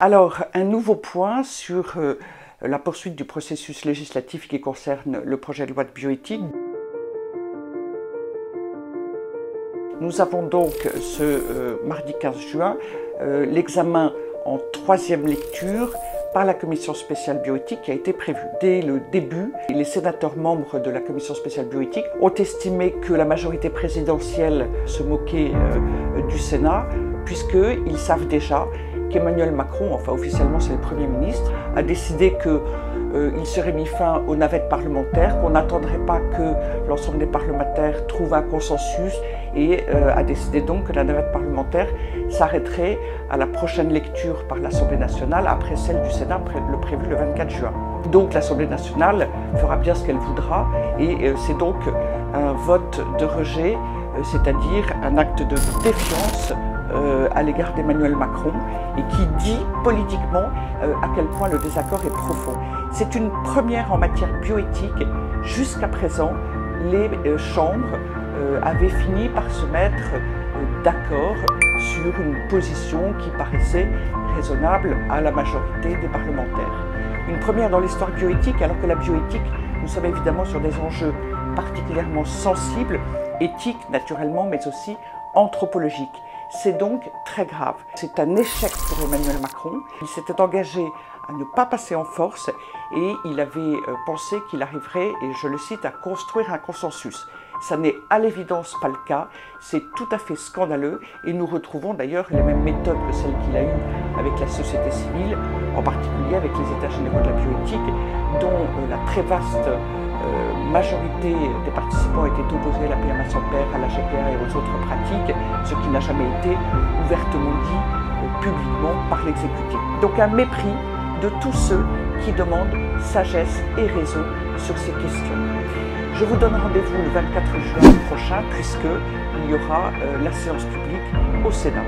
Alors, un nouveau point sur la poursuite du processus législatif qui concerne le projet de loi de bioéthique. Nous avons donc ce mardi 15 juin l'examen en troisième lecture par la commission spéciale bioéthique qui a été prévue. Dès le début, les sénateurs membres de la commission spéciale bioéthique ont estimé que la majorité présidentielle se moquait du Sénat, puisqu'ils savent déjà qu'Emmanuel Macron, enfin officiellement c'est le Premier ministre, a décidé qu'il serait mis fin aux navettes parlementaires, qu'on n'attendrait pas que l'ensemble des parlementaires trouvent un consensus et a décidé donc que la navette parlementaire s'arrêterait à la prochaine lecture par l'Assemblée nationale après celle du Sénat prévue le 24 juin. Donc l'Assemblée nationale fera bien ce qu'elle voudra et c'est donc un vote de rejet, c'est-à-dire un acte de défiance à l'égard d'Emmanuel Macron et qui dit politiquement à quel point le désaccord est profond. C'est une première en matière bioéthique. Jusqu'à présent, les chambres avaient fini par se mettre d'accord sur une position qui paraissait raisonnable à la majorité des parlementaires. Une première dans l'histoire bioéthique, alors que la bioéthique, nous sommes évidemment sur des enjeux particulièrement sensibles, éthiques naturellement, mais aussi anthropologiques. C'est donc très grave. C'est un échec pour Emmanuel Macron. Il s'était engagé à ne pas passer en force et il avait pensé qu'il arriverait, et je le cite, à construire un consensus. Ça n'est à l'évidence pas le cas, c'est tout à fait scandaleux et nous retrouvons d'ailleurs les mêmes méthodes que celles qu'il a eues avec la société civile, en particulier avec les États généraux de la bioéthique, dont la très vaste majorité des participants étaient opposés à la PMA sans père, à la GPA et aux autres pratiques, ce qui n'a jamais été ouvertement dit publiquement par l'exécutif. Donc un mépris de tous ceux qui demandent sagesse et raison sur ces questions. Je vous donne rendez-vous le 24 juin prochain puisqu'il y aura la séance publique au Sénat.